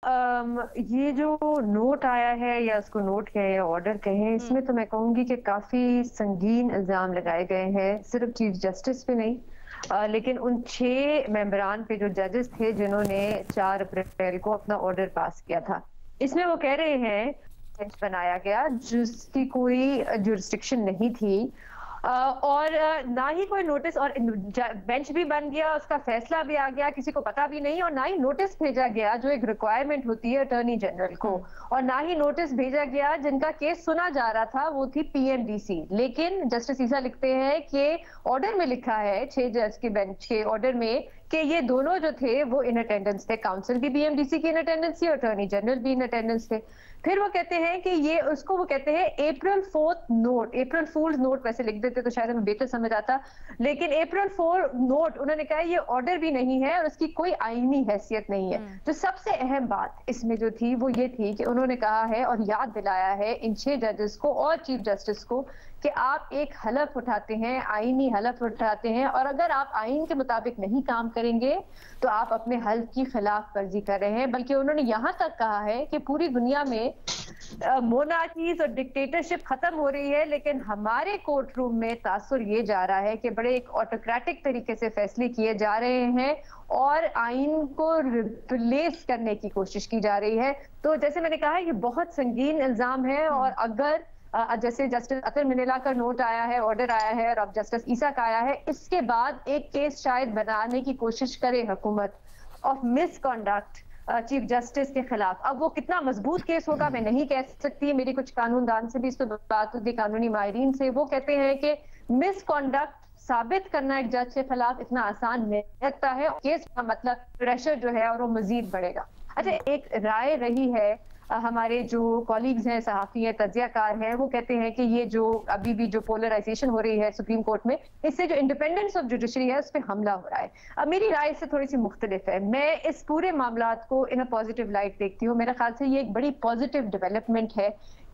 ये जो नोट आया है या उसको नोट कहें या ऑर्डर कहें, इसमें तो मैं कहूँगी कि काफ़ी संगीन इल्ज़ाम लगाए गए हैं, सिर्फ चीफ जस्टिस पे नहीं, लेकिन उन 6 मेंबरान पे जो जजेस थे जिन्होंने 4 अप्रैल को अपना ऑर्डर पास किया था। इसमें वो कह रहे हैं बेंच बनाया गया जिसकी कोई जुरिस्डिक्शन नहीं थी, और ना ही कोई नोटिस, और बेंच भी बन गया, उसका फैसला भी आ गया, किसी को पता भी नहीं, और ना ही नोटिस भेजा गया जो एक रिक्वायरमेंट होती है अटॉर्नी जनरल को, और ना ही नोटिस भेजा गया जिनका केस सुना जा रहा था, वो थी पीएमडीसी। लेकिन जस्टिस ईसा लिखते हैं कि ऑर्डर में लिखा है 6 जज के बेंच के ऑर्डर में कि ये दोनों जो थे वो इन अटेंडेंस थे, काउंसिल भी पीएमडीसी की इन अटेंडेंस थी, अटॉर्नी जनरल भी इन अटेंडेंस थे। फिर वो कहते हैं कि ये उसको वो कहते हैं अप्रैल 4 नोट, अप्रैल फूल्स नोट वैसे लिख देते तो शायद हमें बेहतर समझ आता, लेकिन अप्रैल 4 नोट उन्होंने कहा ये ऑर्डर भी नहीं है और उसकी कोई आईनी हैसियत नहीं है। तो सबसे अहम बात इसमें जो थी वो ये थी कि उन्होंने कहा है और याद दिलाया है इन 6 जजेस को और चीफ जस्टिस को कि आप एक हलफ उठाते हैं, आईनी हलफ उठाते हैं, और अगर आप आईन के मुताबिक नहीं काम करेंगे तो आप अपने हल्फ की खिलाफ वर्जी कर रहे हैं। बल्कि उन्होंने यहाँ तक कहा है कि पूरी दुनिया में मोनार्कीज और डिक्टेटरशिप खत्म हो रही है, लेकिन हमारे कोर्ट रूम में तासुर ये जा रहा है कि बड़े एक ऑटोक्रेटिक तरीके से फैसले किए जा रहे हैं और आइन को रिप्लेस करने की कोशिश की जा रही है। तो जैसे मैंने कहा ये बहुत संगीन इल्जाम है, और अगर जैसे जस्टिस अतर मिनेला का नोट आया है, ऑर्डर आया है, और अब जस्टिस ईसा का आया है, इसके बाद एक केस शायद बनाने की कोशिश करे हुकूमत ऑफ मिसकंडक्ट चीफ जस्टिस के खिलाफ। अब वो कितना मजबूत केस होगा मैं नहीं कह सकती, मेरी कुछ कानूनदान से भी इस पर बात होती, कानूनी माहिरीन से, वो कहते हैं कि मिसकंडक्ट साबित करना एक जज के खिलाफ इतना आसान नहीं लगता है, केस का मतलब प्रेशर जो है और वो मजीद बढ़ेगा। अच्छा, एक राय रही है हमारे जो कॉलीग्स हैं, सहाफी हैं, तज्जियाकार हैं, वो कहते हैं कि ये जो अभी भी जो पोलराइजेशन हो रही है सुप्रीम कोर्ट में, इससे जो इंडिपेंडेंस ऑफ जुडिशरी है उस पर हमला हो रहा है। अब मेरी राय से थोड़ी सी मुख्तलिफ है, मैं इस पूरे मामलात को इन अ पॉजिटिव लाइट देखती हूँ। मेरे ख्याल से ये एक बड़ी पॉजिटिव डेवलपमेंट है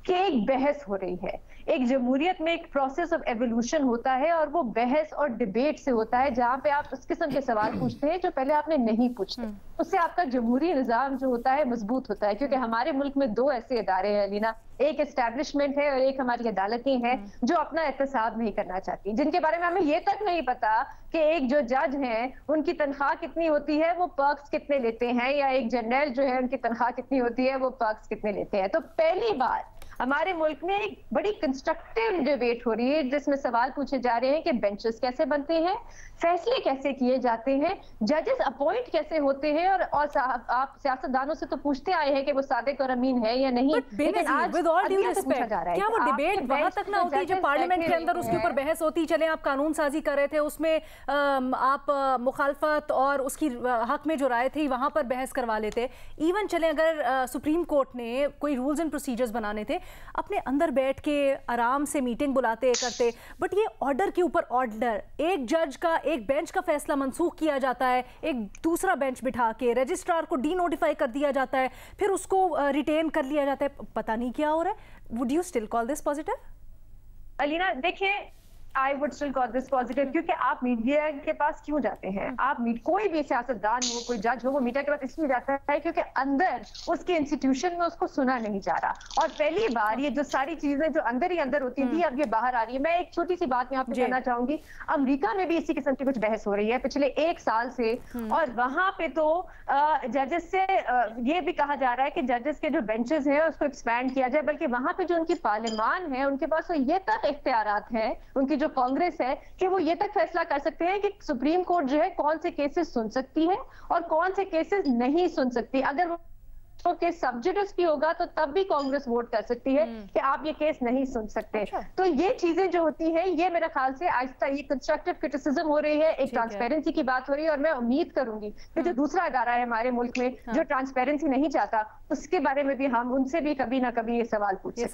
कि एक बहस हो रही है। एक जमहूरियत में एक प्रोसेस ऑफ एवोल्यूशन होता है और वो बहस और डिबेट से होता है, जहां पे आप उस किस्म के सवाल पूछते हैं जो पहले आपने नहीं पूछते। उससे आपका जमहूरी निजाम जो होता है मजबूत होता है, क्योंकि हमारे मुल्क में 2 ऐसे इदारे हैं लीना, एक एस्टैब्लिशमेंट है और एक हमारी अदालतें हैं जो अपना एहतसाब नहीं करना चाहती, जिनके बारे में हमें ये तक नहीं पता कि एक जो जज हैं उनकी तनख्वाह कितनी होती है, वो पर्क्स कितने लेते हैं, या एक जनरल जो है उनकी तनख्वाह कितनी होती है, वो पर्क्स कितने लेते हैं। तो पहली बार हमारे मुल्क में एक बड़ी कंस्ट्रक्टिव डिबेट हो रही है जिसमें सवाल पूछे जा रहे हैं कि बेंचेस कैसे बनते हैं, फैसले कैसे किए जाते हैं, जजेस अपॉइंट कैसे होते हैं, और आप सियासतदानों से तो पूछते आए हैं कि वो सादिक और अमीन है या नहीं, लेकिन आज विद ऑल ड्यू रिस्पेक्ट क्या वो डिबेट वहां तक ना होती जब पार्लियामेंट के अंदर उसके ऊपर बहस होती? चले आप कानून साजी कर रहे थे, उसमें आप मुखालफत और उसकी हक में जो राय थी वहां पर बहस करवा लेते। इवन चले अगर सुप्रीम कोर्ट ने कोई रूल्स एंड प्रोसीजर्स बनाने थे, अपने अंदर बैठ के आराम से मीटिंग बुलाते करते, बट ये ऑर्डर के ऊपर ऑर्डर, एक जज का एक बेंच का फैसला मंसूख किया जाता है, एक दूसरा बेंच बिठा के रजिस्ट्रार को डी नोटिफाई कर दिया जाता है, फिर उसको रिटेन कर लिया जाता है, पता नहीं क्या हो रहा है। Would you still call this positive? Alina देखिए, I would still call this positive, क्योंकि आप मीडिया के पास क्यों जाते हैं? आप कोई भी सियासतदान हो, कोई जज हो, वो मीडिया के पास इसलिए जाता है क्योंकि अंदर उसके इंस्टीट्यूशन में उसको सुना नहीं जा रहा, और पहली बार ये जो सारी चीजें जो अंदर ही अंदर होती थी अब ये बाहर आ रही है। मैं एक छोटी सी बात यहाँ पे कहना चाहूंगी, अमेरिका में भी इसी किस्म की कुछ बहस हो रही है पिछले 1 साल से, और वहां पे तो जजेस से ये भी कहा जा रहा है कि जजेस के जो बेंचेस हैं उसको एक्सपैंड किया जाए, बल्कि वहां पे जो उनकी पार्लियामान है उनके पास तो ये तक इख्तियारात हैं, उनकी जो कांग्रेस है, कि वो ये तक फैसला कर सकते हैं कि सुप्रीम कोर्ट जो है कौन से केसेस सुन सकती है और कौन से केसेस नहीं सुन सकती। अगर वो केस सब जुडिस भी होगा तो तब भी कांग्रेस वोट कर सकती है कि आप ये केस नहीं सुन सकते। अच्छा। तो ये चीजें जो होती हैं, ये मेरे ख्याल से आहिस्ता ये कंस्ट्रक्टिव क्रिटिसिज्म हो रही है, एक ट्रांसपेरेंसी की बात हो रही है, और मैं उम्मीद करूंगी कि जो दूसरा अदारा है हमारे मुल्क में जो ट्रांसपेरेंसी नहीं चाहता, उसके बारे में भी हम उनसे भी कभी ना कभी ये सवाल पूछ सकते हैं।